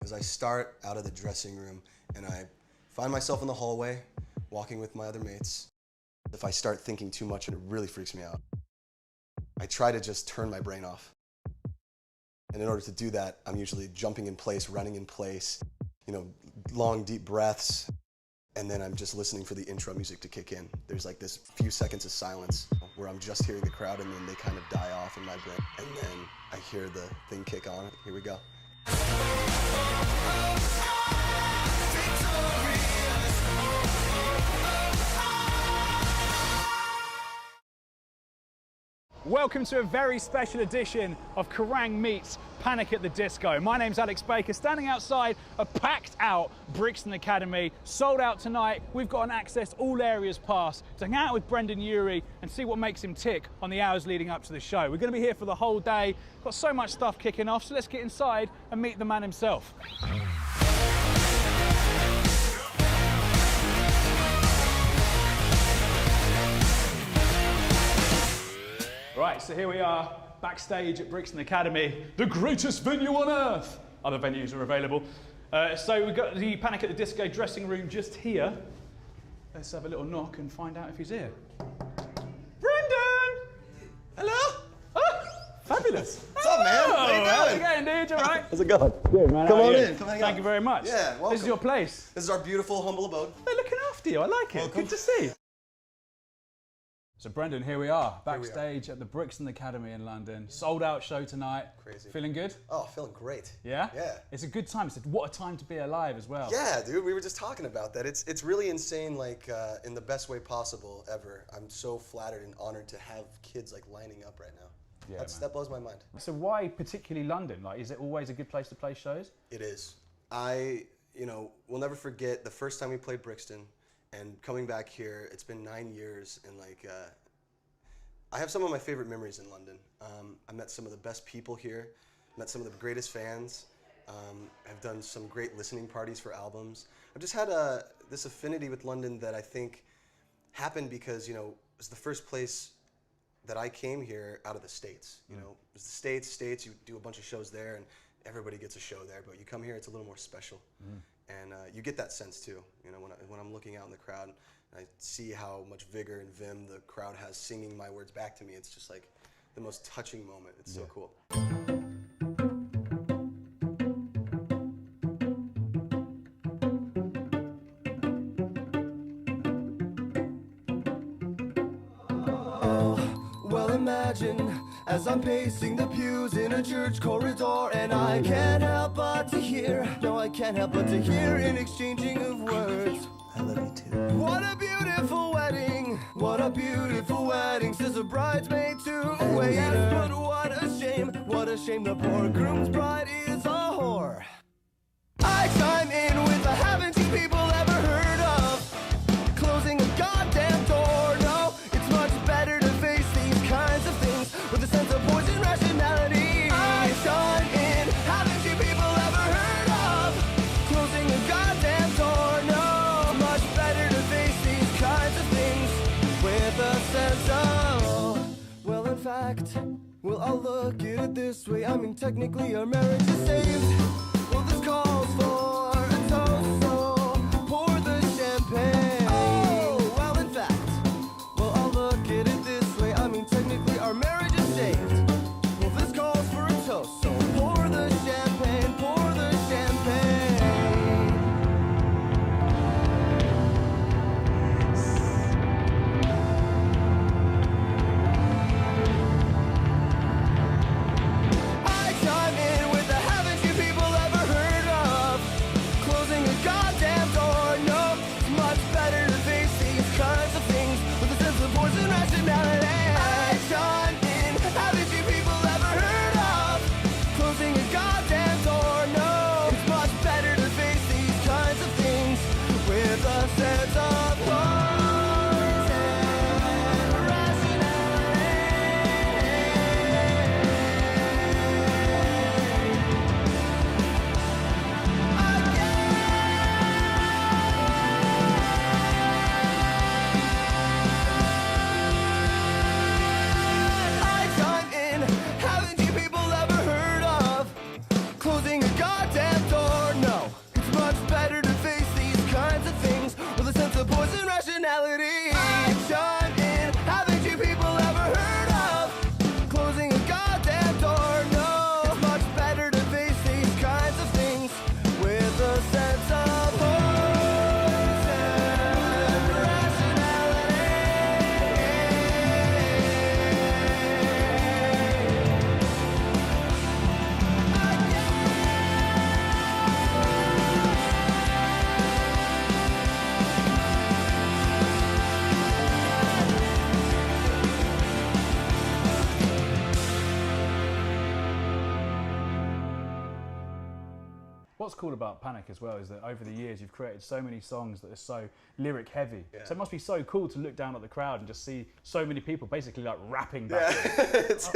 is I start out of the dressing room and I find myself in the hallway, walking with my other mates. If I start thinking too much, it really freaks me out. I try to just turn my brain off. And in order to do that, I'm usually jumping in place, running in place, you know, long, deep breaths. And then I'm just listening for the intro music to kick in. There's like this few seconds of silence where I'm just hearing the crowd and then they kind of die off in my brain. And then I hear the thing kick on. Here we go. Welcome to a very special edition of Kerrang meets Panic at the Disco. My name's Alex Baker, standing outside a packed out Brixton Academy, sold out tonight. We've got an access all areas pass to hang out with Brendon Urie and see what makes him tick on the hours leading up to the show. We're going to be here for the whole day. Got so much stuff kicking off, so let's get inside and meet the man himself. Right, so here we are, backstage at Brixton Academy, the greatest venue on earth. Other venues are available. So we've got the Panic at the Disco dressing room just here. Let's have a little knock and find out if he's here. Brendon! Hello? Oh, fabulous. What's up, man? How you doing? How's it going, dude? You all right? How's it going? Good, man. Come How on are you? in, come hang out. Thank you very much. Yeah, welcome. This is your place. This is our beautiful, humble abode. They're looking after you, I like it. Welcome. Good to see. So Brendon, here we are, backstage at the Brixton Academy in London. Sold out show tonight. Crazy. Feeling good? Oh, feeling great. Yeah? Yeah. It's a good time. It's what a time to be alive as well. Yeah, dude, we were just talking about that. It's really insane, like, in the best way possible ever. I'm so flattered and honored to have kids, like, lining up right now. Yeah, That blows my mind. So why particularly London? Like, is it always a good place to play shows? It is. We'll never forget the first time we played Brixton and coming back here. It's been 9 years and, like, I have some of my favorite memories in London. I met some of the best people here, met some of the greatest fans. I've done some great listening parties for albums. I've just had this affinity with London that I think happened because, it was the first place that I came here out of the States. It was the States, you do a bunch of shows there and everybody gets a show there, but you come here, it's a little more special. And you get that sense too, when I'm looking out in the crowd. I see how much vigor and vim the crowd has singing my words back to me. It's just like the most touching moment. It's so cool. Well, imagine as I'm pacing the pews in a church corridor, and I can't help but to hear, no, I can't help but to hear an exchanging of words. I love you too. What a beautiful wedding, what a beautiful wedding, says a bridesmaid to a waiter. Yes, but what a shame the poor groom's bride is a whore. I chime in with a haven't you people ever heard of closing a goddamn door? No, it's much better to face these kinds of things with a sense of poison rationality. I chime in, haven't you people ever heard of closing a goddamn door? No, it's much better to face these kinds of things with a sense of, well, in fact, well, I'll look at it this way. I mean, technically our marriage is saved. Well, this calls for a toast, so pour the champagne. Oh, well, in fact, well, I'll look at it this way. I mean, technically our marriage is saved. Well, this calls for a toast, so pour the champagne, pour the champagne. I chime in with the haven't you people What's cool about Panic as well is that over the years you've created so many songs that are so lyric heavy. Yeah. So it must be so cool to look down at the crowd and just see so many people basically like rapping back. It's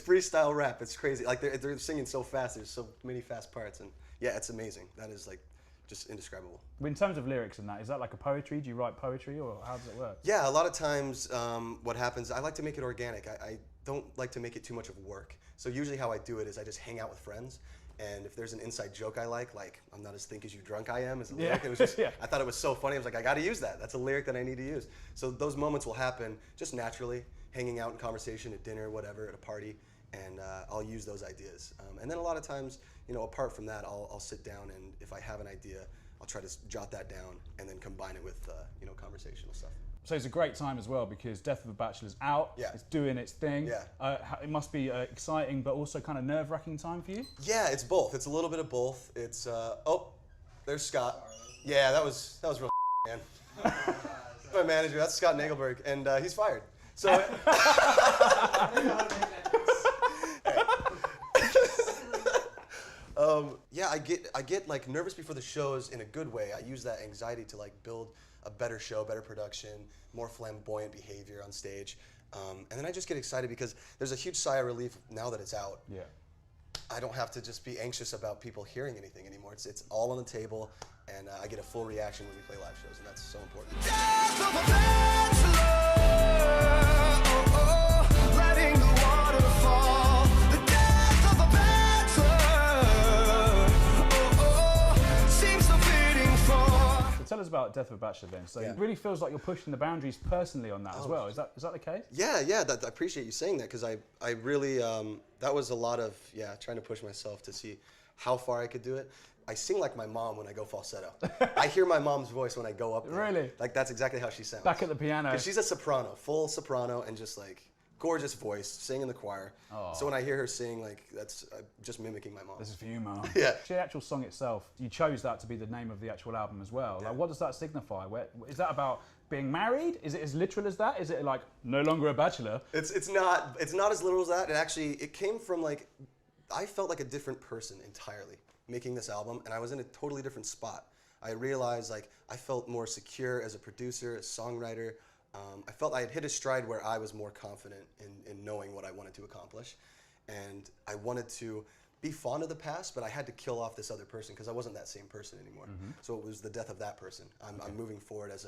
freestyle rap. It's crazy. Like they're singing so fast. There's so many fast parts, and yeah, it's amazing. That is like just indescribable. In terms of lyrics and that, is that like a poetry? Do you write poetry, or how does it work? Yeah, a lot of times what happens, I like to make it organic. I don't like to make it too much of work. So usually how I do it is I just hang out with friends. And if there's an inside joke I like I'm not as think as you drunk I am as a lyric. It was just, I thought it was so funny. I was like, I got to use that. That's a lyric that I need to use. So those moments will happen just naturally, hanging out in conversation at dinner, whatever, at a party, and I'll use those ideas. And then a lot of times, you know, apart from that, I'll sit down and if I have an idea, I'll try to jot that down and then combine it with, you know, conversational stuff. So it's a great time as well because Death of a Bachelor's out. Yeah. It's doing its thing. Yeah. It must be exciting, but also kind of nerve-wracking time for you. Yeah, it's both. It's a little bit of both. It's oh, there's Scott. Yeah, that was real man. My manager. That's Scott Nagelberg, and he's fired. So. Yeah, I get like nervous before the shows in a good way. I use that anxiety to like build a better show, better production, more flamboyant behavior on stage. And then I just get excited because there's a huge sigh of relief now that it's out. Yeah. I don't have to just be anxious about people hearing anything anymore. It's all on the table, and I get a full reaction when we play live shows, and that's so important. Letting the water fall. The death of a bachelor. Seems so fitting for. So tell us about Death of a Bachelor then. So Yeah. it really feels like you're pushing the boundaries personally on that as well. Is that the case? Yeah, I appreciate you saying that because I really, that was a lot of, trying to push myself to see how far I could do it. I sing like my mom when I go falsetto. I hear my mom's voice when I go up there. Really? Like that's exactly how she sounds. Back at the piano. 'Cause she's a soprano, full soprano, and just like gorgeous voice, sing in the choir. Oh. So when I hear her sing, like that's just mimicking my mom. This is for you, Mom. Yeah. The actual song itself, you chose that to be the name of the actual album as well. Like, what does that signify? Is that about being married? Is it as literal as that? Is it like no longer a bachelor? It's not as literal as that. It came from like, I felt like a different person entirely making this album, and I was in a totally different spot. I realized like I felt more secure as a producer, as a songwriter. I felt I had hit a stride where I was more confident in knowing what I wanted to accomplish, and I wanted to be fond of the past, but I had to kill off this other person because I wasn't that same person anymore. Mm-hmm. So it was the death of that person. I'm moving forward as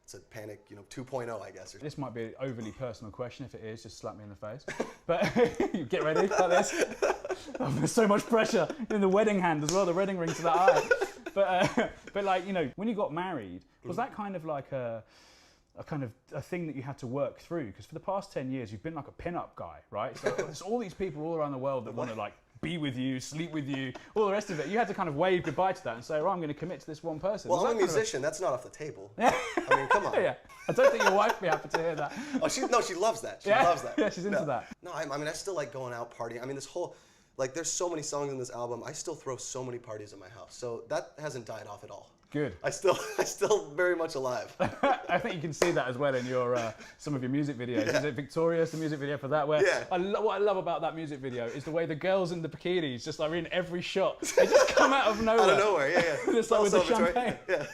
it's a Panic, 2.0, I guess. This might be an overly personal question. If it is, just slap me in the face. But you get ready like this. Oh, there's so much pressure in the wedding hand as well, the wedding ring to the eye. But like, when you got married, was that kind of like a thing that you had to work through? Because for the past 10 years, you've been like a pin-up guy, right? So there's all these people all around the world that want to like be with you, sleep with you, all the rest of it. You had to kind of wave goodbye to that and say, I'm going to commit to this one person. Well, Was I'm a that kind of musician. That's not off the table. I mean, come on. Yeah, I don't think your wife would be happy to hear that. Oh, she loves that. She loves that. Yeah, she's into that. No, I mean, I still like going out partying. I mean, this whole, like, there's so many songs in this album. I still throw so many parties at my house. So that hasn't died off at all. Good. I still very much alive. I think you can see that as well in your some of your music videos. Yeah. Is it Victorious, the music video for that? Where Yeah. what I love about that music video is the way the girls in the bikinis just like in every shot. They just come out of nowhere. Out of nowhere, yeah. It's like with the Also, champagne. Yeah.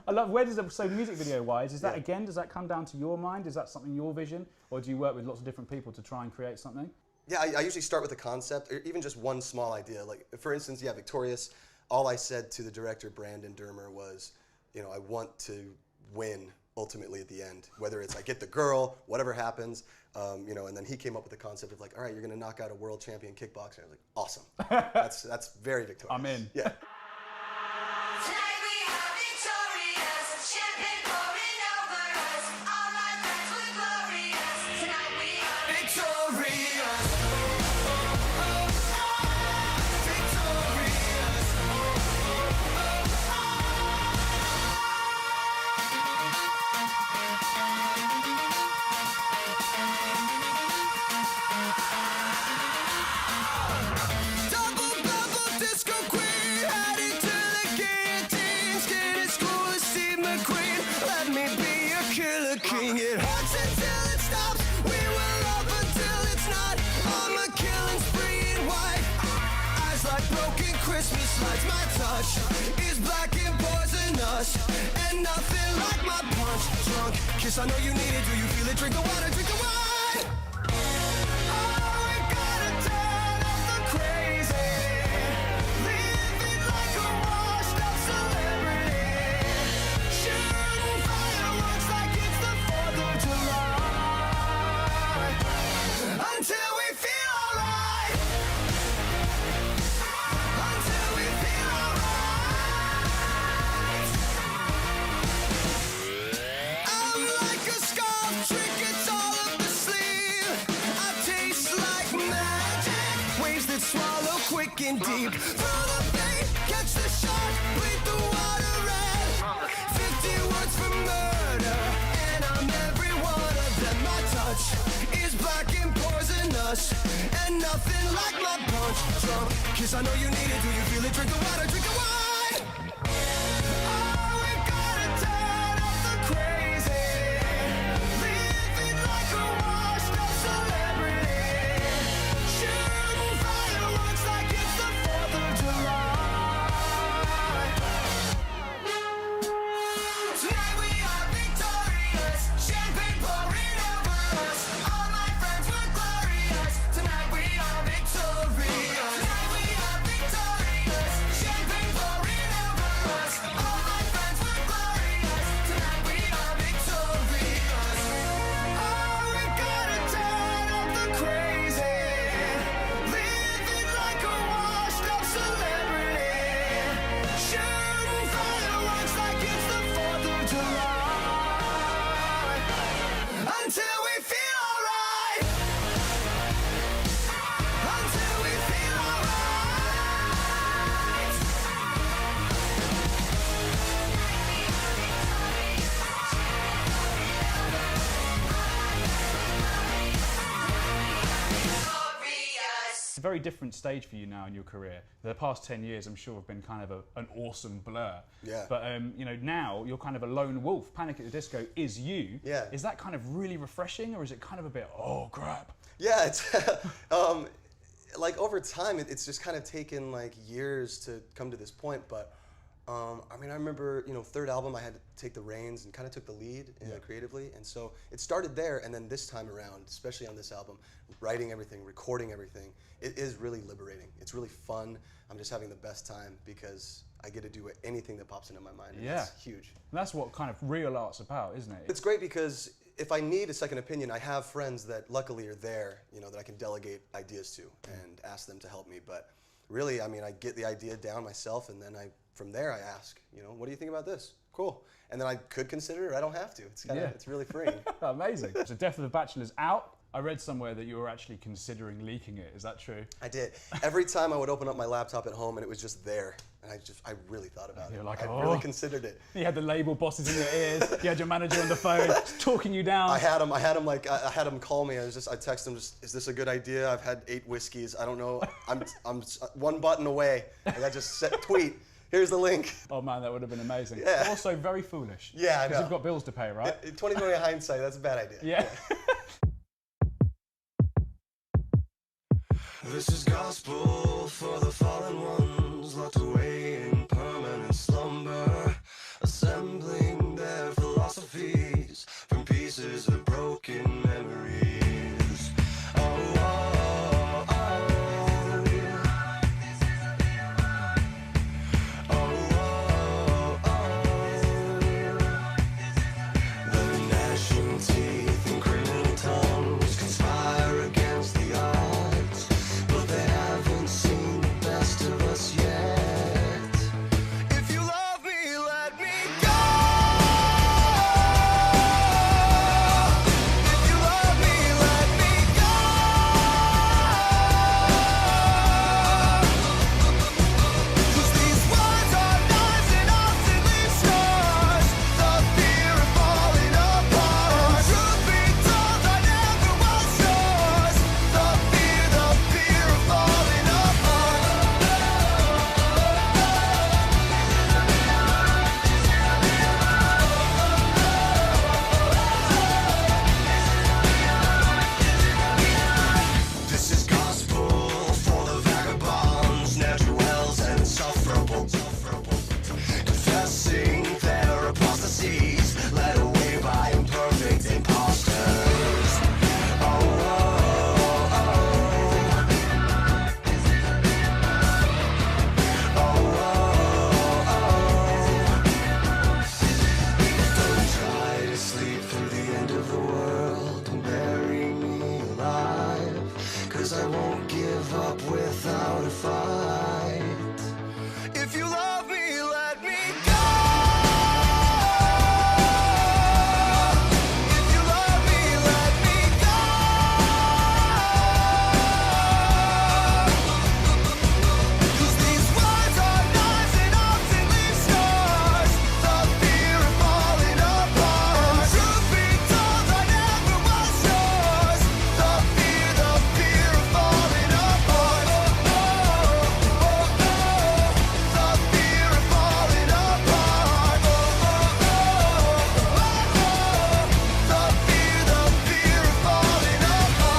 I love. So music video wise, is that again? Does that come down to your mind? Is that something your vision, or do you work with lots of different people to try and create something? Yeah, I usually start with a concept, or even just one small idea. Like, for instance, Victorious. All I said to the director, Brendon Urie, was, I want to win ultimately at the end. Whether it's I get the girl, whatever happens, and then he came up with the concept of like, all right, you're gonna knock out a world champion kickboxer. I was like, awesome. That's very Victorious. I'm in. Yeah. Tonight we are victorious, champagne pouring over us. All my friends were glorious. Tonight we are Victorious. Victorious. Double disco queen. like broken Christmas lights. My touch is black and poisonous, and nothing like my punch drunk kiss. I know you need it. Do you feel it? Drink the water, drink the wine. Oh, we gotta turn up the crazy, living like a washed up celebrity, shooting fireworks like it's the 4th of July, until we feel alright. Until we feel alright. I'm like a scarf trick, it's all up the sleeve. I taste like magic, waves that swallow quick and deep. Throw the bait, catch the shark, bleed the water red. 50 words for murder, and I'm every one of them. My touch is black and poisonous, and nothing like my punch drunk kiss. I know you need it. Do you feel it? Drink the water, drink the wine. Oh, we gotta turn up the crazy, living like a washed up celebrity, shooting fireworks like it's the 4th of July. Tonight we are victorious, champagne pouring over us. All my friends were glorious. Tonight we are victorious. Tonight we are victorious, champagne pouring over us. All my friends were glorious. Tonight we are victorious. Oh, we gotta turn up the crazy, living like a washed up celebrity, shooting fireworks like it's the 4th of July, until we feel alright. Until we feel alright. Glorious. It's a very different stage for you now in your career. The past 10 years, I'm sure, have been kind of an awesome blur. Yeah. But you know, now you're kind of a lone wolf. Panic at the Disco is you. Yeah. Is that kind of really refreshing, or is it kind of a bit, oh crap? Yeah, it's like over time, it's just kind of taken like years to come to this point. But I mean, I remember, you know, third album, I had to take the reins and kind of took the lead creatively, and so it started there. And then this time around, especially on this album, writing everything, recording everything, it is really liberating. It's really fun. I'm just having the best time because I get to do anything that pops into my mind. And Yeah. it's huge. And that's what kind of real art's about, isn't it? It's great because if I need a second opinion, I have friends that luckily are there, you know, that I can delegate ideas to and ask them to help me. But really, I mean, I get the idea down myself, and then from there I ask, you know, what do you think about this? Cool. And then I could consider it, I don't have to. It's kind of, it's really freeing. Amazing. So Death of the Bachelor's out. I read somewhere that you were actually considering leaking it. Is that true? I did. Every time I would open up my laptop at home and it was just there, and I really thought about it. You're like, I oh. really considered it. You had the label bosses in your ears. You had your manager on the phone talking you down. I had him call me. I texted him, just, is this a good idea? I've had 8 whiskeys. I don't know. I'm one button away. And I just set tweet. Here's the link. Oh man, that would have been amazing. Yeah. But also very foolish. Yeah, I know. Because you've got bills to pay, right? 2020 hindsight, that's a bad idea. Yeah. This is gospel for the fallen ones, locked away in permanent slumber, assembling their philosophies from pieces of broken memories. Oh, oh, oh, oh, oh, oh. The gnashing teeth and criminal tongues conspire against the odds, but they haven't seen fight. If you love me, let me go. If you love me, let me go. 'Cause these words are knives and often leave scars. The fear of falling apart. And truth be told, I never was yours. The fear of falling apart. The fear of falling apart. The fear of falling apart.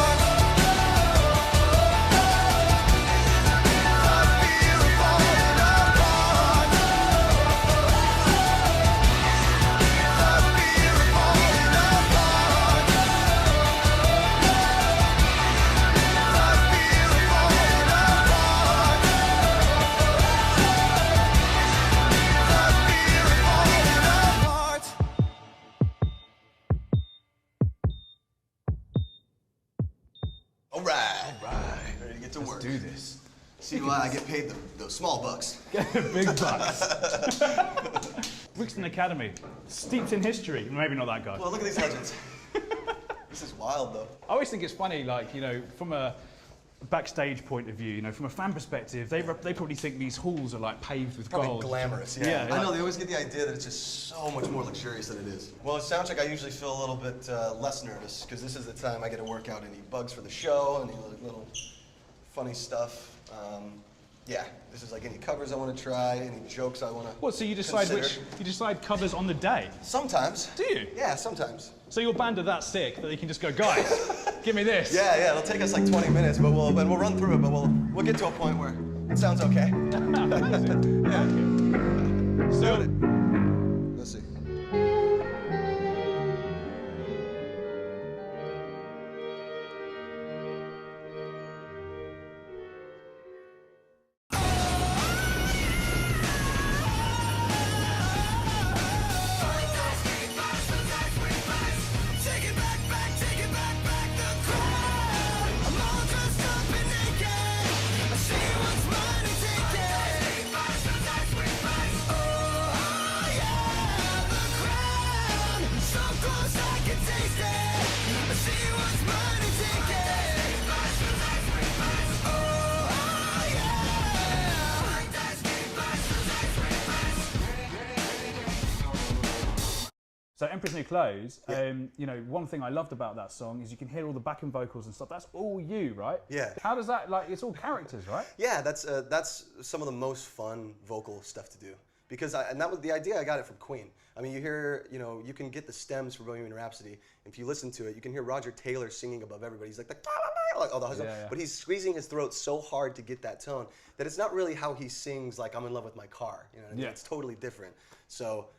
All right. Ready to get to work. Do this. See why I get paid the small bucks. Big bucks. Brixton Academy, steeped in history. Maybe not that guy. Well, look at these legends. This is wild, though. I always think it's funny, like, you know, from a backstage point of view, you know, from a fan perspective, they probably think these halls are like paved with Probably gold. glamorous, yeah. Yeah, I know, like- they always get the idea that it's just so much more luxurious than it is. Well, it sounds like I usually feel a little bit less nervous, because this is the time I get to work out any bugs for the show, any little funny stuff. Yeah, this is like any covers I want to try, any jokes I want to What, so you decide you decide covers on the day? Sometimes. Do you? Yeah, sometimes. So your band are that sick that they can just go, guys, give me this. Yeah, it'll take us like 20 minutes, but we'll run through it, but we'll get to a point where it sounds okay. Amazing. Yeah. So, Let's see. Take it back, the crowd. I'm all dressed up and naked. I see what's mine and take it. Oh, yeah, the crowd. So close I can taste it. I see what's mine and take it. Oh, yeah. So Emperor's New Clothes, you know, one thing I loved about that song is you can hear all the backing vocals and stuff. That's all you, right? Yeah. How does that, like, it's all characters, right? Yeah, that's some of the most fun vocal stuff to do. Because and that was the idea. I got it from Queen. I mean, you hear, you know, you can get the stems from Bohemian Rhapsody. If you listen to it, you can hear Roger Taylor singing above everybody. He's like all the hustle, Yeah. but he's squeezing his throat so hard to get that tone that it's not really how he sings like "I'm in love with my car." You know what I mean? Yeah. It's totally different. So,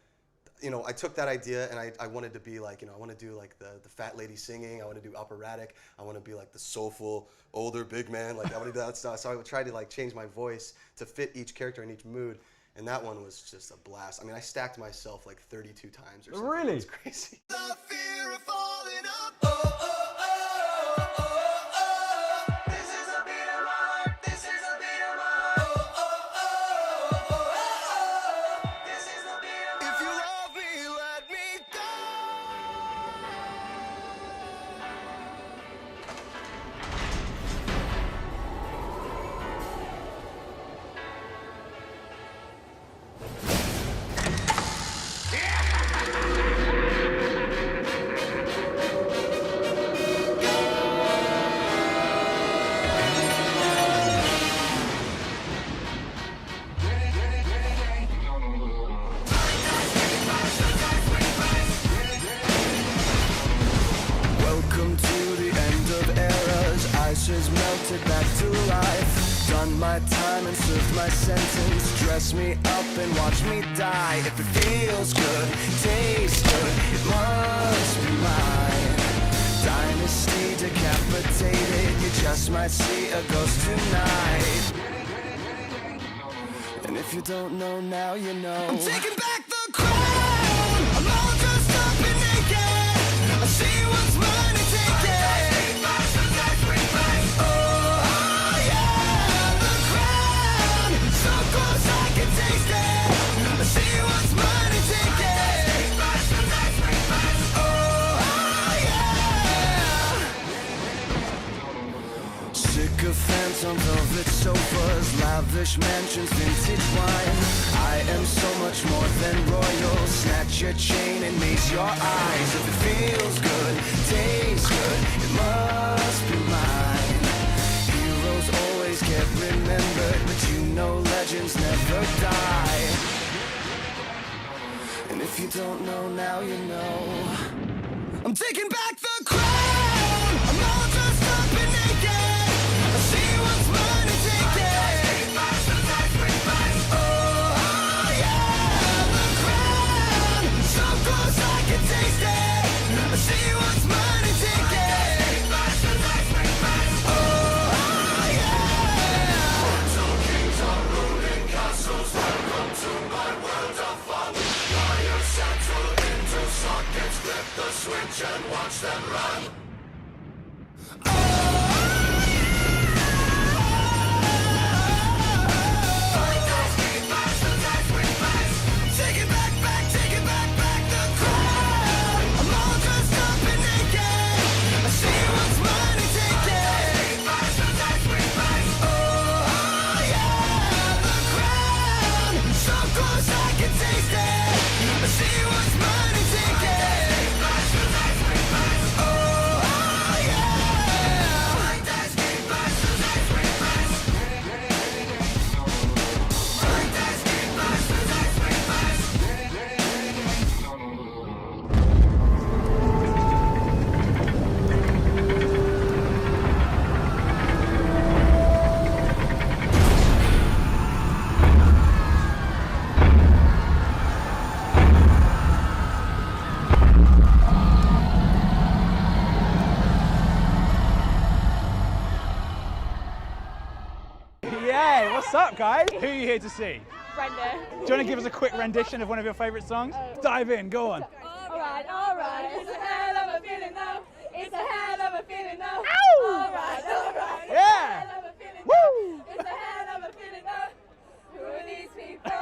you know, I took that idea and I wanted to be like, you know, I want to do like the fat lady singing. I want to do operatic. I want to be like the soulful older big man. Like I want to do that stuff. So I would try to like change my voice to fit each character in each mood. And that one was just a blast. I mean, I stacked myself like 32 times or something. Really? It's crazy. The fear of falling up. Oh, oh, oh, oh, oh. This is a beat of my heart. This is a beat of my heart. Oh, oh, oh, oh, oh. This is the beat of my heart. If you love me, let me go. Welcome to the end of eras. Ice has melted back to life. Done my time and served my sentence. Dress me up and watch me die. If it feels good, tastes good, it must be mine. Dynasty decapitated. You just might see a ghost tonight. And if you don't know now, you know. I'm taking back the crown. I'm all dressed up and naked. I see what's mine and take it. Oh, yeah, the crown. velvet sofas, lavish mansions, vintage wine. I am so much more than royal. Snatch your chain and meet your eyes. If it feels good, tastes good, it must be mine. Heroes always get remembered, but you know legends never die. And if you don't know now, you know. I'm taking back the crown. I'm all dressed up and naked. I see what's mine and take it. Oh yeah, the crown. So close I can taste it. I see what's mine and take it. Oh yeah. Until kings are ruling castles, welcome to my world of fun. Liars settle into sockets, flip the switch and watch them run. Take it back, the crown. I'm all dressed up and naked. I see what's mine and take it. Oh yeah, the crown. So close I can taste it. I see what's mine and take it. Oh yeah. Yeah, what's up, guys? Who are you here to see? Brendon. Do you want to give us a quick rendition of one of your favourite songs? Dive in, go on. Alright, alright. It's a hell of a feeling though. It's a hell of a feeling though. Ow! Alright, alright. Yeah! It's a hell of a feeling Woo! though. It's a hell of a feeling though. Who are these people?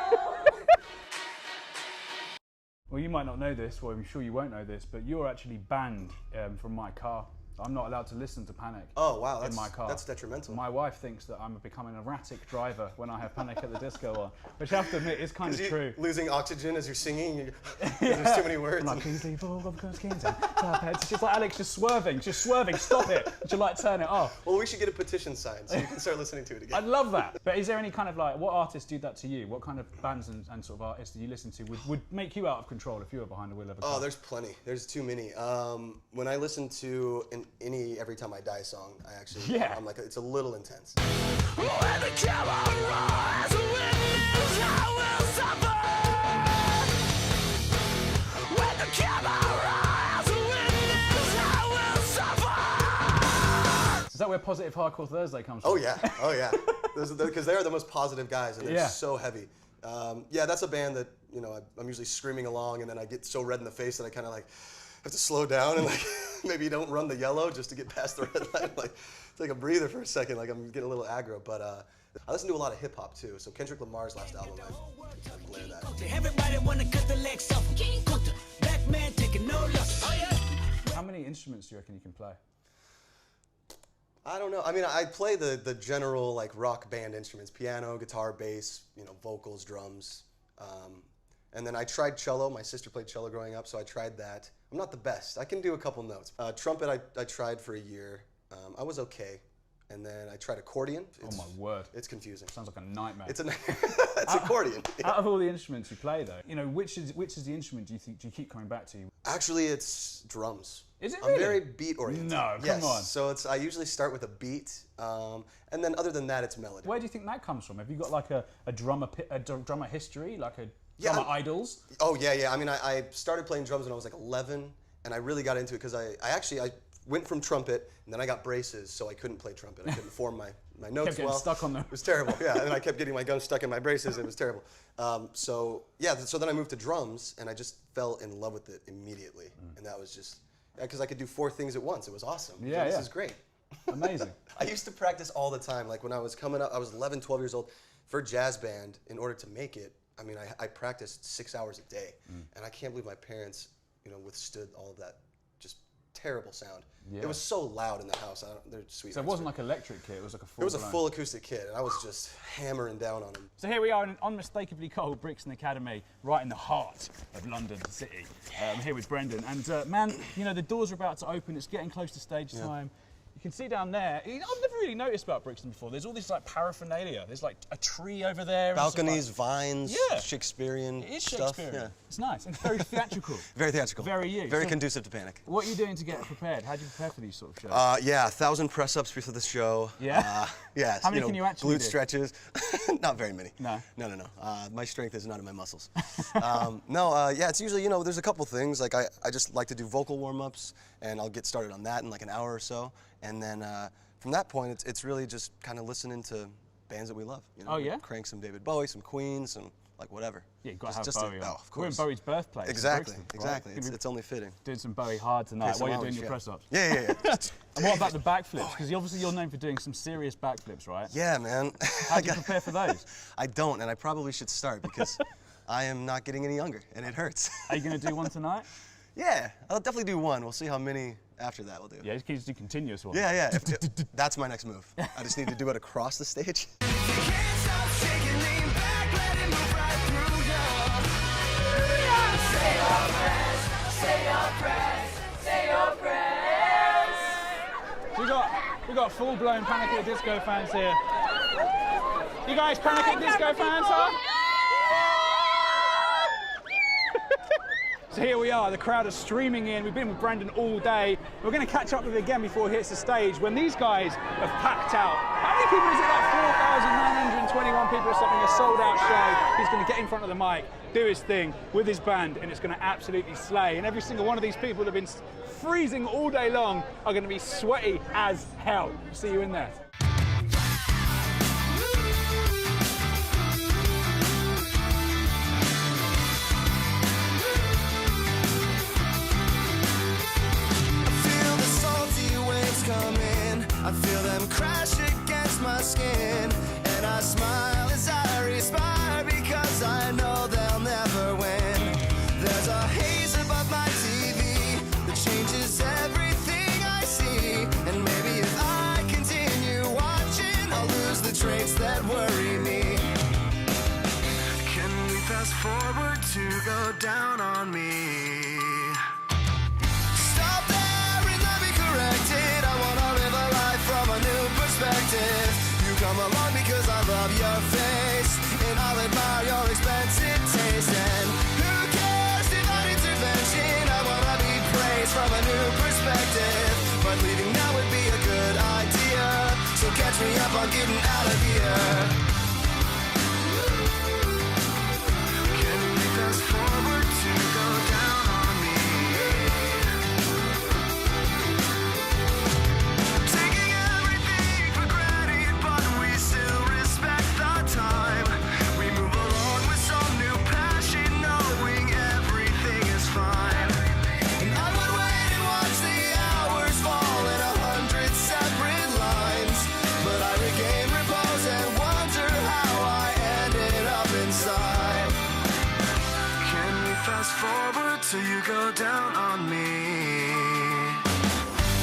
Well, you might not know this, or I'm sure you won't know this, but you're actually banned from my car. I'm not allowed to listen to Panic. Oh wow, in my car. that's detrimental. My wife thinks that I'm becoming an erratic driver when I have Panic at the Disco on, which I have to admit is kind of true. Losing oxygen as you're singing. There's too many words. I'm like, please leave all of those skins and carpets. It's just like, Alex, just swerving, stop it. Would you like turn it off? Well, we should get a petition signed so you can start listening to it again. I'd love that. But is there any kind of like, what artists do that to you? What kind of bands and sort of artists do you listen to would make you out of control if you were behind the wheel of a car? Oh, there's plenty. There's too many. When I listen to any Every Time I Die song, I actually, Yeah. I'm like, it's a little intense. When the camera rise, witness I will suffer. When the camera rise, witness I will suffer. Is that where Positive Hardcore Thursday comes from? Oh yeah, because they're the most positive guys and they're Yeah. so heavy. Yeah, that's a band that I'm usually screaming along and then I get so red in the face that I kind of like have to slow down and like maybe don't run the yellow just to get past the red light. Like take a breather for a second. Like I'm getting a little aggro, but I listen to a lot of hip hop too. So Kendrick Lamar's last album, I blare that. Everybody wanna cut the legs off. Black man taking no loss. Oh yeah. How many instruments do you reckon you can play? I don't know. I mean, I play the general like rock band instruments: piano, guitar, bass, vocals, drums. And then I tried cello. My sister played cello growing up, so I tried that. I'm not the best. I can do a couple notes. Trumpet, I tried for a year. I was okay. And then I tried accordion. Oh my word. It's confusing. Sounds like a nightmare. It's accordion. Out of all the instruments you play though, which is the instrument do you keep coming back to? Actually, it's drums. Is it I'm really? very beat oriented. No, yes. come on. So I usually start with a beat, and then other than that, it's melody. Where do you think that comes from? Have you got like a drummer history, like a Yeah, drummer idols? Oh yeah. I mean, I started playing drums when I was like 11, and I really got into it because I went from trumpet, and then I got braces, so I couldn't play trumpet. I couldn't form my notes Kept getting well. stuck on them. It was terrible. Yeah, and then I kept getting my gums stuck in my braces. And it was terrible. So then I moved to drums, and I just fell in love with it immediately, and that was just because I could do 4 things at once. It was awesome. Yeah, This yeah. is great. Amazing. I used to practice all the time. Like when I was coming up, I was 11, 12 years old. For a jazz band, in order to make it, I mean, I practiced 6 hours a day. And I can't believe my parents, withstood all of that just terrible sound. Yeah. It was so loud in the house. They're sweet. So it wasn't like electric kit, it was like a full It was a full acoustic kit, and I was just hammering down on them. So here we are in an unmistakably cold Brixton Academy, right in the heart of London City. I'm here with Brendon, and man, you know, the doors are about to open, it's getting close to stage time. You can see down there, I've never really noticed about Brixton before, there's all this like paraphernalia. There's like a tree over there. Balconies, and vines, Yeah. Shakespearean it is stuff. Shakespearean. It's nice and very theatrical. Very theatrical. Very you. Very So conducive to panic. What are you doing to get prepared? How do you prepare for these sort of shows? Yeah, 1,000 press-ups before the show. Yeah? Yeah. How many can you actually glute do? stretches. Not very many. No? No. My strength is not in my muscles. Yeah, it's usually, you know, there's a couple things. Like I just like to do vocal warm-ups, and I'll get started on that in like an hour or so. And then from that point, it's really just kind of listening to bands that we love. You know? Oh, yeah? Crank some David Bowie, some Queen, some like whatever. Yeah, you've got to have Bowie on. Oh, of course. We're in Bowie's birthplace. Exactly, in Brixton, exactly. Right? It's only fitting. Doing some Bowie hard tonight while you're doing your press-ups. Yeah. And what about the backflips? Because obviously you're known for doing some serious backflips, right? Yeah, man. How do you prepare for those? I don't, and I probably should start because I am not getting any younger, and it hurts. Are you going to do one tonight? Yeah, I'll definitely do one. We'll see how many after that we'll do. Yeah, you can just do continuous ones. Yeah. That's my next move. I just need to do it across the stage. Can't stop shaking, lean back, let it move right through ya. Say your prayers, say your prayers, say your prayers. So we got full-blown Panic at the Disco fans here. You guys Panic at the Disco fans, huh? So here we are, the crowd is streaming in. We've been with Brendon all day. We're going to catch up with him again before he hits the stage when these guys have packed out. How many people is it? Like 4,921 people or something, a sold-out show. He's going to get in front of the mic, do his thing with his band, and it's going to absolutely slay. And every single one of these people that have been freezing all day long are going to be sweaty as hell. See you in there. I feel them crash against my skin, and I smile as I respire because I know they'll never win. There's a haze above my TV that changes everything I see, and maybe if I continue watching, I'll lose the traits that worry me. Can we fast forward to go down on me? Stop there and let me correct it. I wanna live a life from a new perspective. You come along because I love your face, and I'll admire your expensive taste. And who cares, divine intervention? I wanna be praised from a new perspective, but leaving now would be a good idea. So catch me up on getting out of here. Can we fast forward to go down on me? Taking everything for granted, but we still respect the time. We move along with some new passion, knowing everything is fine. And I would wait and watch the hours fall in 100 separate lines, but I regain repose and wonder how I ended up inside. Can we fast forward till you go down on me?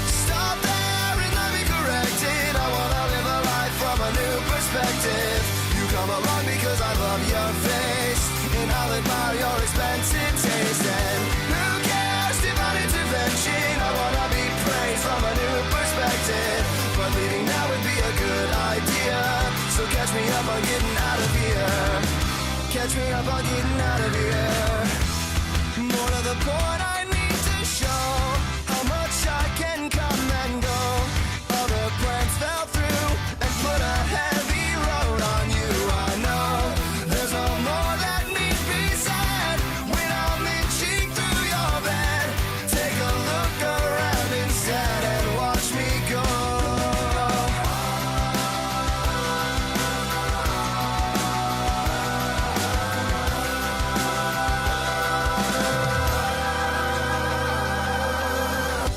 Stop there and let me correct it. I wanna live a life from a new perspective. You come along because I love your face, and I'll admire your expensive taste. And who cares, divine intervention? I wanna be praised from a new perspective, but leaving now would be a good idea. So catch me up on getting out of here. Catch me up on getting out of here. More to the point, I need to show how much I can come and go. Other plans fell through and put a heavy load on you. I know there's no more that needs be said when I'm inching through your bed. Take a look around instead and watch me go.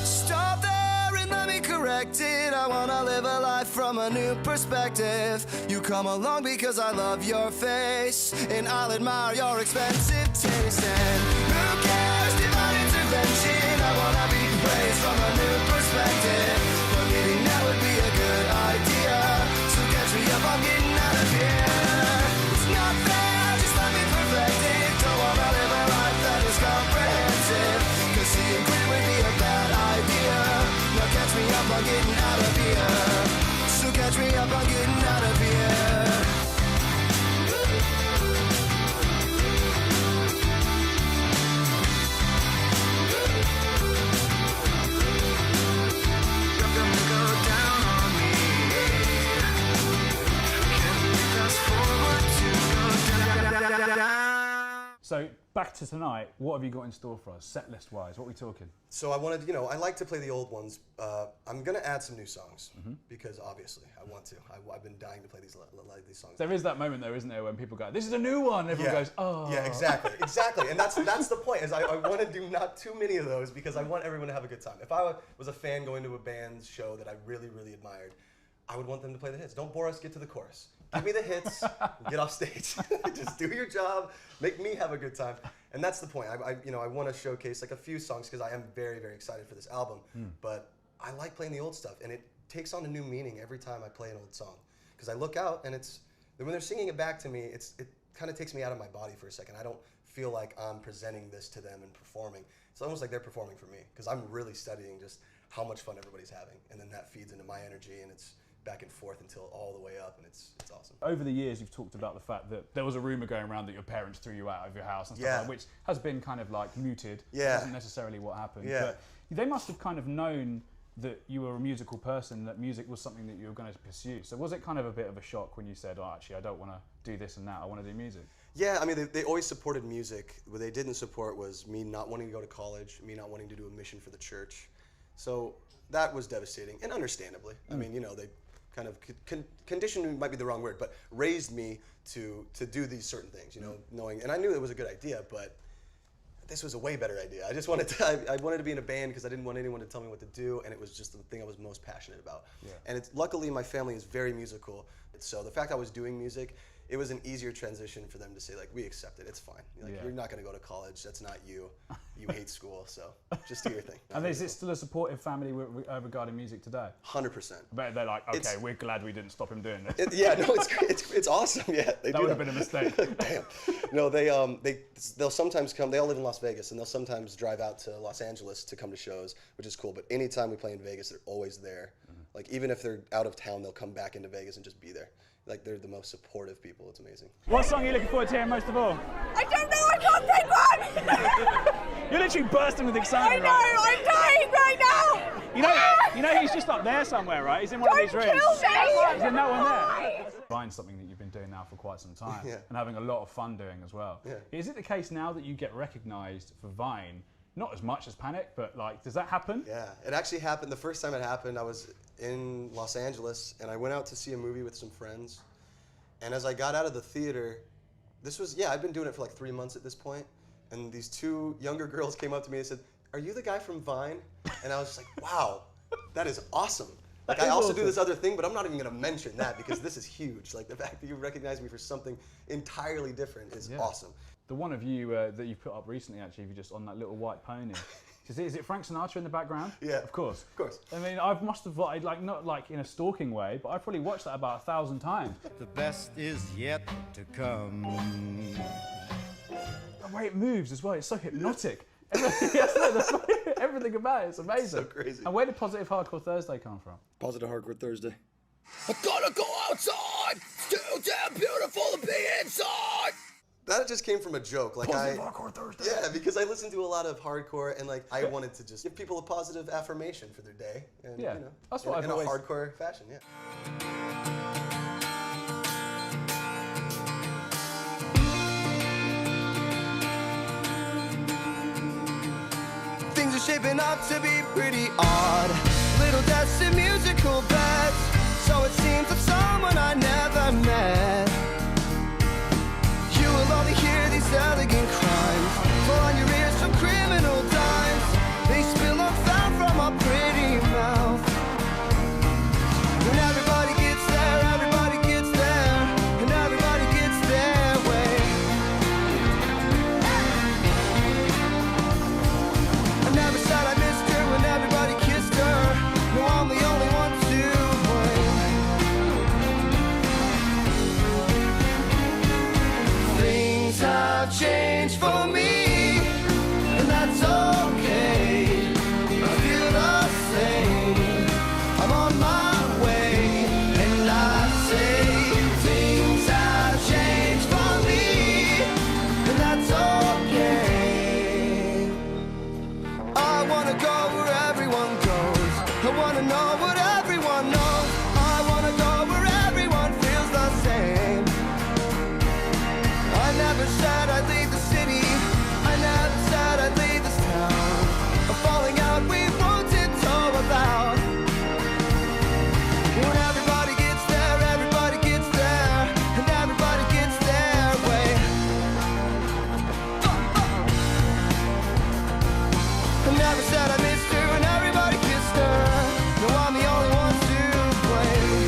Stop there and let me correct it. I wanna live a life from a new perspective. You come along because I love your face, and I'll admire your expensive taste. And who cares, divine intervention? I wanna be praise from a new perspective. But leaving now would be a good idea. So catch me up, I'm getting out of here. It's not fair, just let me perfect it. Don't wanna live a life that is comprehensive. Cause seeing clear would be a bad idea. Now catch me up, I'm getting out of here. So catch me up, I'm getting out of here. So back to tonight, what have you got in store for us, set list wise? What are we talking? So I wanted, I like to play the old ones. I'm gonna add some new songs because obviously I want to. I've been dying to play these songs. There is that moment though, isn't there, when people go, "This is a new one," everyone goes, "Oh." Yeah, exactly, and that's the point. Is I want to do not too many of those because I want everyone to have a good time. If I was a fan going to a band's show that I really, really admired, I would want them to play the hits. Don't bore us. Get to the chorus. Give me the hits. Get off stage. Just do your job. Make me have a good time. And that's the point. I want to showcase like a few songs because I am very, very excited for this album. But I like playing the old stuff, and it takes on a new meaning every time I play an old song. Because I look out, and when they're singing it back to me, it kind of takes me out of my body for a second. I don't feel like I'm presenting this to them and performing. It's almost like they're performing for me because I'm really studying just how much fun everybody's having, and then that feeds into my energy, and it's back and forth until all the way up, and it's awesome. Over the years, you've talked about the fact that there was a rumor going around that your parents threw you out of your house and stuff like that, which has been kind of like muted. Yeah. It isn't necessarily what happened. Yeah. But they must have kind of known that you were a musical person, that music was something that you were going to pursue. So was it kind of a bit of a shock when you said, "Oh, actually, I don't want to do this and that, I want to do music"? Yeah, I mean, they always supported music. What they didn't support was me not wanting to go to college, me not wanting to do a mission for the church. So that was devastating, and understandably. I mean, they kind of conditioned might be the wrong word, but raised me to do these certain things, knowing, and I knew it was a good idea, but this was a way better idea. I just wanted to, I wanted to be in a band because I didn't want anyone to tell me what to do, and it was just the thing I was most passionate about. Yeah. And luckily my family is very musical, so the fact I was doing music, it was an easier transition for them to say, like, we accept it, it's fine. You're not gonna go to college, that's not you. You hate school, so just do your thing. And is it still a supportive family regarding music today? 100%. But they're like, okay, we're glad we didn't stop him doing this. It's awesome. Yeah, that would have been a mistake. Damn. No, they'll sometimes come. They all live in Las Vegas, and they'll sometimes drive out to Los Angeles to come to shows, which is cool. But anytime we play in Vegas, they're always there. Like even if they're out of town, they'll come back into Vegas and just be there. Like they're the most supportive people. It's amazing. What song are you looking forward to hearing most of all? I don't know, I can't pick one! You're literally bursting with I excitement. know, I'm dying right now! You know he's just up there somewhere, right? He's in one of these rooms. Kill me! There's no one there. Vine's something that you've been doing now for quite some time, Yeah. and having a lot of fun doing as well. Yeah. Is it the case now that you get recognised for Vine, not as much as Panic, but like, does that happen? Yeah, it actually happened. The first time it happened, I was in Los Angeles, and I went out to see a movie with some friends. And as I got out of the theater, I'd been doing it for like 3 months at this point, and these two younger girls came up to me and said, "Are you the guy from Vine?" And I was just like, wow, that is awesome. Like I also do this other thing, but I'm not even gonna mention that because this is huge. Like the fact that you recognize me for something entirely different is awesome. The one of you that you put up recently, actually, if you're just on that little white pony. Is it Frank Sinatra in the background? Yeah. Of course. Of course. I mean, I must have, like, not like in a stalking way, but I've probably watched that about 1,000 times. The best is yet to come. The way it moves as well, it's so hypnotic. Everything about it's amazing. So crazy. And where did Positive Hardcore Thursday come from? Positive Hardcore Thursday. I gotta go outside! It's too damn beautiful to be inside! That just came from a joke. Like Positive Hardcore Thursday. Yeah, because I listen to a lot of hardcore, and like I wanted to just give people a positive affirmation for their day. And, Yeah, that's what I've in always. a hardcore fashion. Yeah. Things are shaping up to be pretty odd. Little deaths in musical beds. So it seems of someone I never met. You will only hear these elegant crimes fall on your ears from criminal dimes. They spill on foul from our pretty mouth. When everybody gets there, everybody gets there, and everybody gets their way. I never said I missed her whenever have changed for me, and that's okay. I feel the same. I'm on my way, and I say things have changed for me, and that's okay. I wanna go where everyone goes. I wanna know what everyone knows. I wanna go where everyone feels the same. I never said I'd leave the city. I never said I'd leave this town. A falling out we won't tiptoe about. When everybody gets there, and everybody gets their way. I never said I missed her, and everybody kissed her. No, I'm the only one to blame.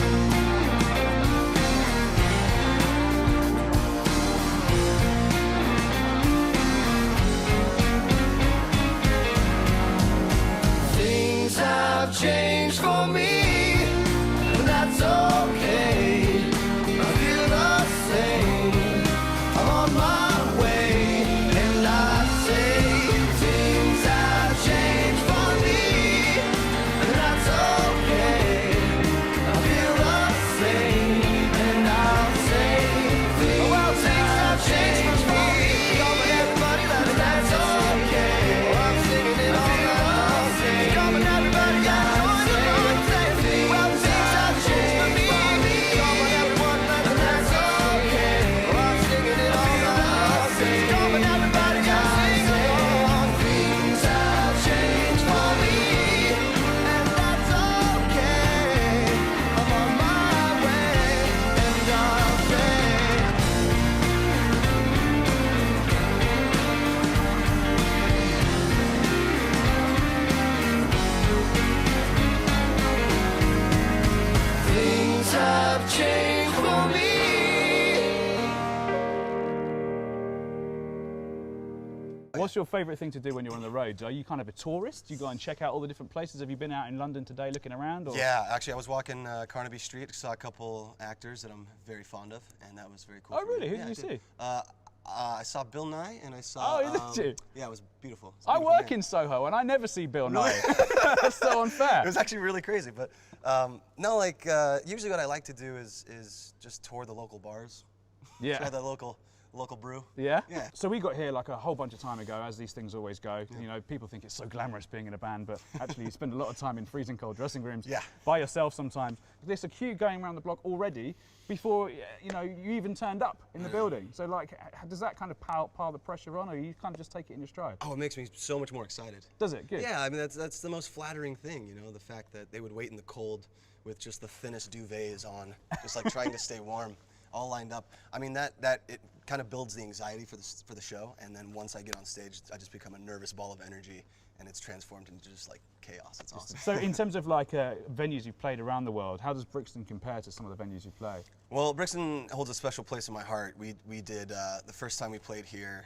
Things have changed for me, and that's okay. I feel the same. I'm on my way, and I say things have changed for me, and that's okay. I feel the same, and I'll say things have changed for me. Come on, everybody, let it that's okay. I'm singing it all night. Come on, everybody, join the road, say things have changed for me. Come on, everyone, let it that's okay. I'm singing it all night. Come on, everybody, sing along. Things have changed for me, and that's okay. I'm on my way, and I'll say. Things have changed for me. What's your favourite thing to do when you're on the road? Are you kind of a tourist? Do you go and check out all the different places? Have you been out in London today looking around? Or? Yeah, actually, I was walking Carnaby Street, saw a couple actors that I'm very fond of, and that was very cool. Oh, for me. really? Who Yeah, did you I see? I saw Bill Nye, and I saw. Oh, did you? Yeah, it was beautiful. It's a I beautiful work man. in Soho and I never see Bill Nye. That's so unfair. It was actually really crazy, but no, like usually what I like to do is just tour the local bars. Yeah. Try the local brew. Yeah? Yeah. So we got here like a whole bunch of time ago, as these things always go. You know, people think it's so glamorous being in a band, but actually you spend a lot of time in freezing cold dressing rooms Yeah. by yourself sometimes. There's a queue going around the block already before you know you even turned up in the building. So like, does that kind of pile the pressure on, or you kind of just take it in your stride? Oh, it makes me so much more excited. Does it? Good. Yeah, I mean that's the most flattering thing, you know, the fact that they would wait in the cold with just the thinnest duvets on, just like trying to stay warm, all lined up. I mean that it kind of builds the anxiety for the show, and then once I get on stage, I just become a nervous ball of energy, and it's transformed into just like chaos. It's awesome. So in terms of like venues you've played around the world, how does Brixton compare to some of the venues you play? Well, Brixton holds a special place in my heart. We did the first time we played here,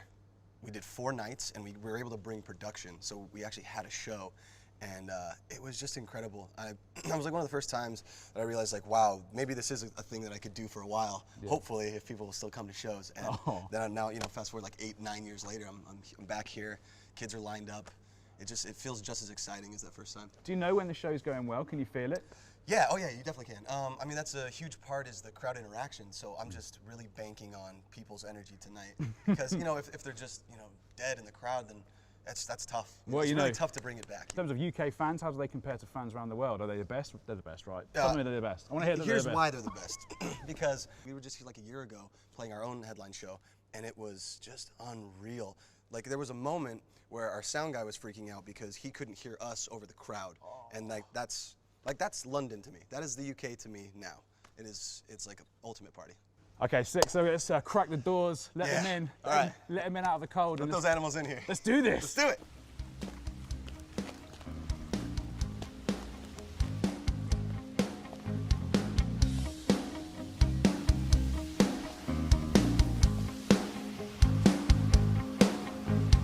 we did 4 nights, and we were able to bring production, so we actually had a show. And it was just incredible. I was like one of the first times that I realized, like, wow, maybe this is a thing that I could do for a while. Yeah. Hopefully, if people will still come to shows. And then now, you know, fast forward like 8-9 years later, I'm back here. Kids are lined up. It feels just as exciting as that first time. Do you know when the show's going well? Can you feel it? Yeah, oh yeah, you definitely can. I mean, that's a huge part is the crowd interaction. So I'm just really banking on people's energy tonight, because you know, if they're just dead in the crowd, then that's tough. Well, it's really tough to bring it back. In terms of UK fans, how do they compare to fans around the world? Are they the best? They're the best, right? Tell me they're the best. I want to hear that Here's they're the why best. they're the best. Because we were just here like a year ago playing our own headline show, and it was just unreal. Like there was a moment where our sound guy was freaking out because he couldn't hear us over the crowd, and that's London to me. That is the UK to me now. It's like an ultimate party. Okay, sick. So let's crack the doors, let them in, All right. let them in out of the cold. Let those animals in here. Let's do this. Let's do it.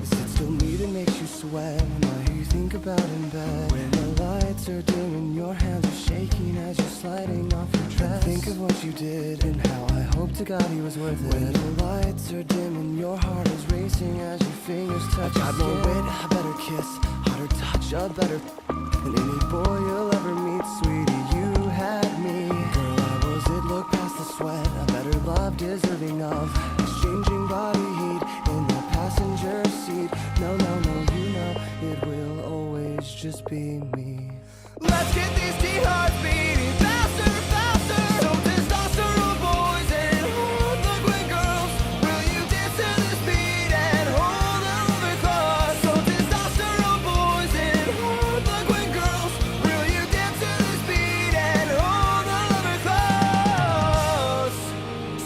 Is it still me that makes you sweat? Am I who you think about in bed? When the lights lights are dim and your hands are shaking as you're sliding off your dress. Think of what you did and how I hope to God he was worth it. When the lights are dim and your heart is racing as your fingers touch. I got more wit, a better kiss, hotter touch, a better than any boy you'll ever meet, sweetie. You had me, girl. I was it. Look past the sweat, a better love deserving of exchanging body heat in the passenger seat. No, no, no, you know it will always just be me. Let's get these teen hearts beating faster, faster. So testosterone boys and hard-looking girls, will you dance to this beat and hold over close? So testosterone boys and hard-looking girls, will you dance to this beat and hold over close?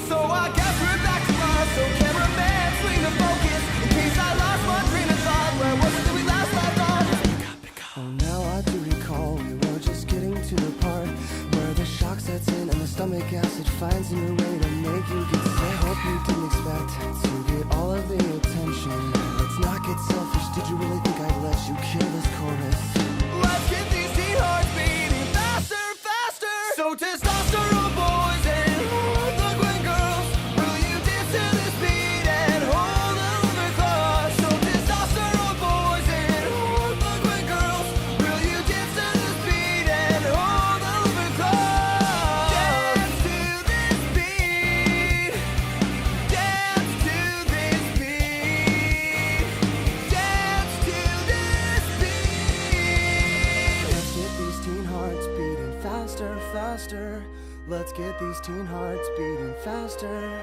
So I guess we're back to us. So cameraman, swing the focus in case I lost my train of thought. Where was it that we last left off? Oh, now I do recall we were just getting to the part where the shock sets in and the stomach acid finds a new way to make you get sick. I hope you didn't expect to get all of the attention. Let's not get selfish. Did you really think I'd let you kill this chorus? Let's get these teen hearts beating faster, faster. So testosterone boys and hard-looking girls, will you dance to this beat and hold over close? So testosterone boys and hard-looking girls, will you dance to this beat and hold over close? Dance to this beat. Dance to this beat. Dance to this beat. Let's get these teen hearts beating faster, faster. Let's get these teen hearts beating faster.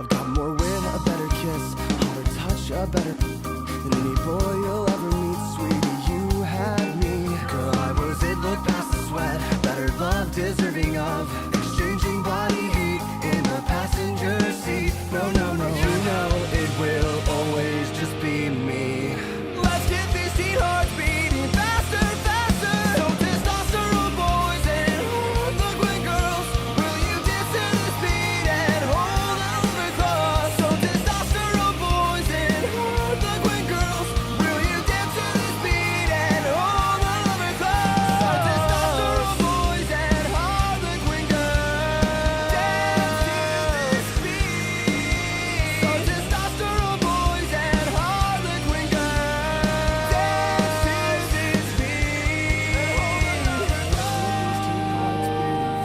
I've got more wit, a better kiss, hotter touch, a better than any boy you'll ever meet, sweetie. You had me, girl. I was it. Look past the sweat, better love deserving of exchanging body heat in the passenger seat. No, no, no, you know it will always just be me. Let's get these teen hearts beating faster, faster. So testosterone boys and hard-looking girls, will you dance to this beat and hold over close? So testosterone boys and hard-looking girls, will you dance to this beat and hold over close? So testosterone boys and hard-looking girls, dance to this beat. So testosterone boys and hard-looking girls, dance to this beat.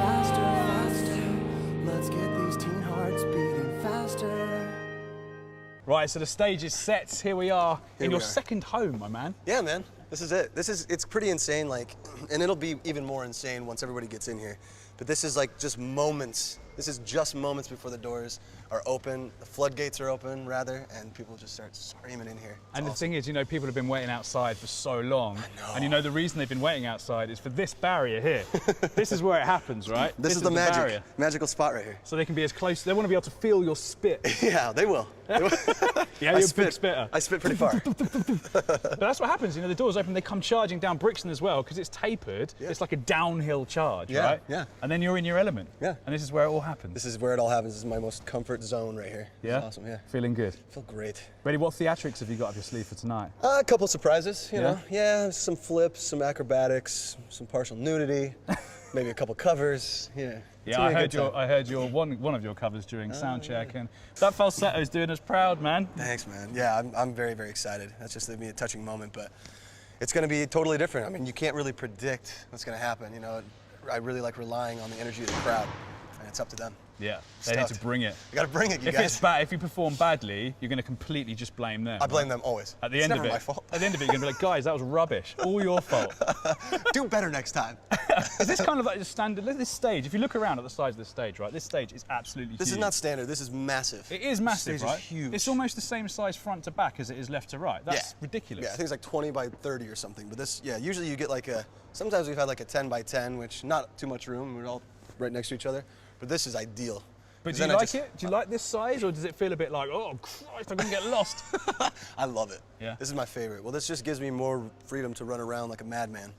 Faster, faster. Let's get these teen hearts beating faster. Right, so the stage is set. Here we are Here in we your are. second home, my man. Yeah, man. This is it. It's pretty insane, like, and it'll be even more insane once everybody gets in here. But this is like just moments. This is just moments before the doors are open, the floodgates are open, rather, and people just start screaming in here. It's And the awesome. thing is, you know, people have been waiting outside for so long. know. And you know, the reason they've been waiting outside is for this barrier here. This is where it happens, right? This is the barrier. magical spot right here. So they can be as close, they want to be able to feel your spit. Yeah, they will. They will. Yeah, I you're a spit. big spitter. I spit pretty far. But that's what happens, you know, the doors open, they come charging down Brixton as well, because it's tapered. Yeah. It's like a downhill charge, Yeah, right? yeah. And then you're in your element. Yeah. And this is where it all happens. This is where it all happens. This is my most comfort zone right here. This Yeah? is awesome, yeah. Feeling good. I feel great. Ready, what theatrics have you got up your sleeve for tonight? A couple surprises, you Yeah? know. Yeah, some flips, some acrobatics, some partial nudity, maybe a couple covers. Yeah. It's Yeah, gonna I be a heard good time. I heard your one of your covers during sound check, and that falsetto's doing us proud, man. Thanks, man. Yeah, I'm very, very excited. That's just gonna be a touching moment, but it's gonna be totally different. I mean, you can't really predict what's gonna happen. You know, I really like relying on the energy of the crowd, and it's up to them. Yeah, they need to Stoked. bring it. You gotta bring it, you If guys. it's bad, if you perform badly, you're going to completely just blame them. I blame them always. At the It's end never of it, my fault. at the end of it, you're going to be like, guys, that was rubbish. All your fault. Do better next time. Is this kind of like the standard? This stage, if you look around at the size of this stage, right? This stage is absolutely This huge. is not standard. This is massive. It is This massive, stage right? is huge. It's almost the same size front to back as it is left to right. That's ridiculous. Yeah, I think it's like 20 by 30 or something. But this, yeah, usually you get like a, sometimes we've had like a 10 by 10, which not too much room. We're all right next to each other. But this is ideal. But 'Cause do you then I like just- it? Do you like this size, or does it feel a bit like, oh Christ, I'm gonna get lost? I love it. Yeah. This is my favorite. Well, this just gives me more freedom to run around like a madman.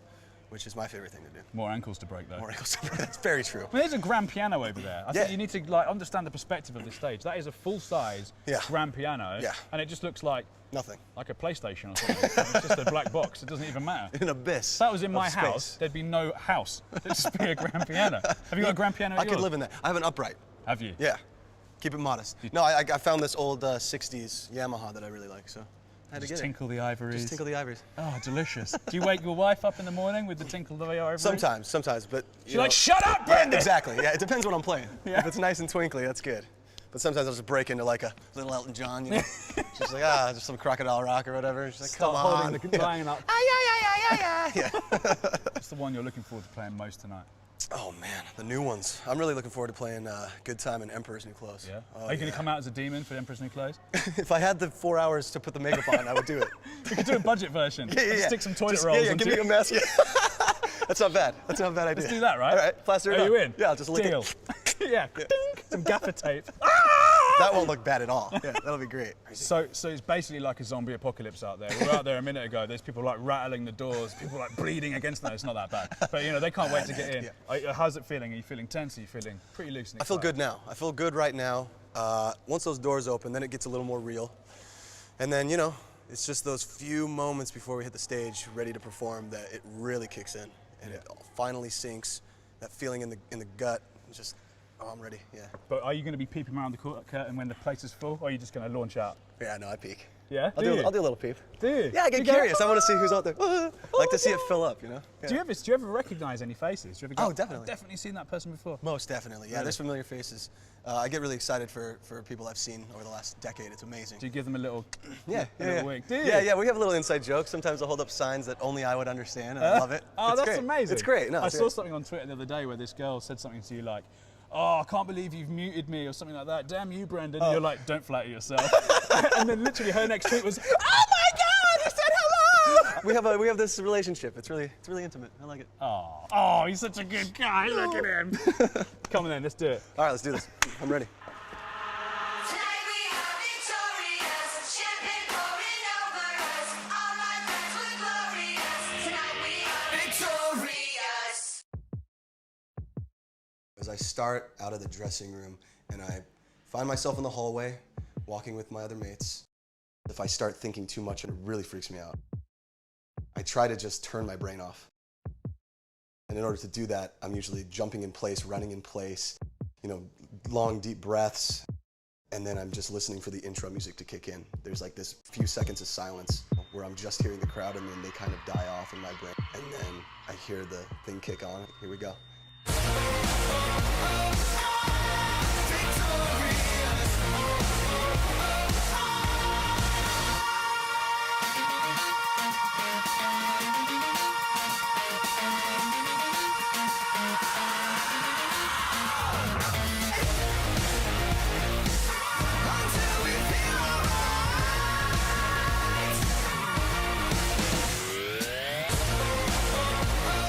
which is my favorite thing to do. More ankles to break though. More ankles to break. That's very true. I mean, there's a grand piano over there. I think Yeah. you need to like understand the perspective of the stage. That is a full-size Yeah. grand piano, Yeah. and it just looks like Nothing. a PlayStation or something. It's just a black box. It doesn't even matter. An abyss. If that was in of my space. house, there'd be no house. There'd just be a grand piano. Have you got a grand piano? I could live in that. I have an upright. Have you? Yeah. Keep it modest. No, I found this old 60s Yamaha that I really like, so I had to Just get it. tinkle the ivories. Just tinkle the ivories. Oh, delicious. Do you wake your wife up in the morning with the tinkle of the ivories? Sometimes, but She's like, shut up, Brendon! Yeah, exactly. Yeah, it depends what I'm playing. Yeah. If it's nice and twinkly, that's good. But sometimes I'll just break into like a little Elton John, you know. She's like, just some crocodile rock or whatever. She's like, Start come on. holding the line up. Yeah. What's the one you're looking forward to playing most tonight? Oh man, the new ones. I'm really looking forward to playing Good Time and Emperor's New Clothes. Yeah. Oh, Are you going to come out as a demon for Emperor's New Clothes? If I had the 4 hours to put the makeup on, I would do it. We could do a budget version. Yeah. Stick some toilet Just, rolls Yeah, into give me it. a mask. Yeah. That's not bad. That's not a bad idea. Let's do that, right? All right, plaster it Are up. you in? Yeah, I'll just lick Deal. it. Yeah. Ding. Some gaffer tape. That won't look bad at all. Yeah, that'll be great. So it's basically like a zombie apocalypse out there. We were out there a minute ago. There's people like rattling the doors, people like bleeding against them. It's not that bad, but you know they can't wait to get in. How's it feeling? Are you feeling tense? Are you feeling pretty loose? And I feel excited? good now. I feel good right now. Once those doors open, then it gets a little more real. And then, you know, it's just those few moments before we hit the stage, ready to perform, that it really kicks in. And it finally sinks. That feeling in the gut, just, oh, I'm ready, yeah. But are you going to be peeping around the curtain when the place is full, or are you just going to launch out? Yeah, no, I peek. Yeah? I'll do a little peep. Do you? Yeah, I get curious. I want to see who's out there. I like to see it fill up, you know? Yeah. Do you ever recognize any faces? Do you ever go, Oh, definitely. I've definitely seen that person before. Most definitely, yeah. Really? There's familiar faces. I get really excited for people I've seen over the last decade. It's amazing. Do you give them a little, Yeah, a little wink? Do you? Yeah, we have a little inside joke. Sometimes I'll hold up signs that only I would understand, and I love it. Oh, It's that's great. amazing. It's great. No, I it's saw great. something on Twitter the other day where this girl said something to you like, oh, I can't believe you've muted me or something like that. Damn you, Brendon. And you're like, don't flatter yourself. And then literally her next tweet was, oh my God, you said hello. We have this relationship. It's really intimate. I like it. Oh, he's such a good guy. Look at him. Come on then, let's do it. All right, let's do this. I'm ready. Tonight we are victorious, champagne pouring over us. All my friends were glorious. Tonight we are victorious. As I start out of the dressing room and I find myself in the hallway, walking with my other mates, if I start thinking too much, it really freaks me out. I try to just turn my brain off. And in order to do that, I'm usually jumping in place, running in place, you know, long, deep breaths. And then I'm just listening for the intro music to kick in. There's like this few seconds of silence where I'm just hearing the crowd and then they kind of die off in my brain. And then I hear the thing kick on. Here we go.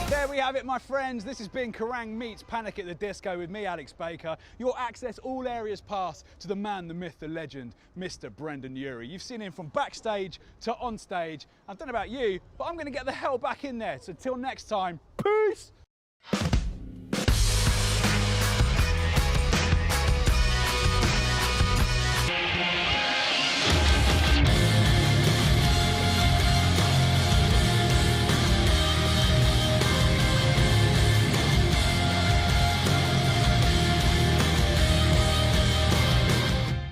There we have it, my friends. This has been Kerrang meets Panic at the Disco with me, Alex Baker. Your access all areas pass to the man, the myth, the legend, Mr. Brendon Urie. You've seen him from backstage to on stage. I don't know about you, but I'm going to get the hell back in there. So till next time, peace.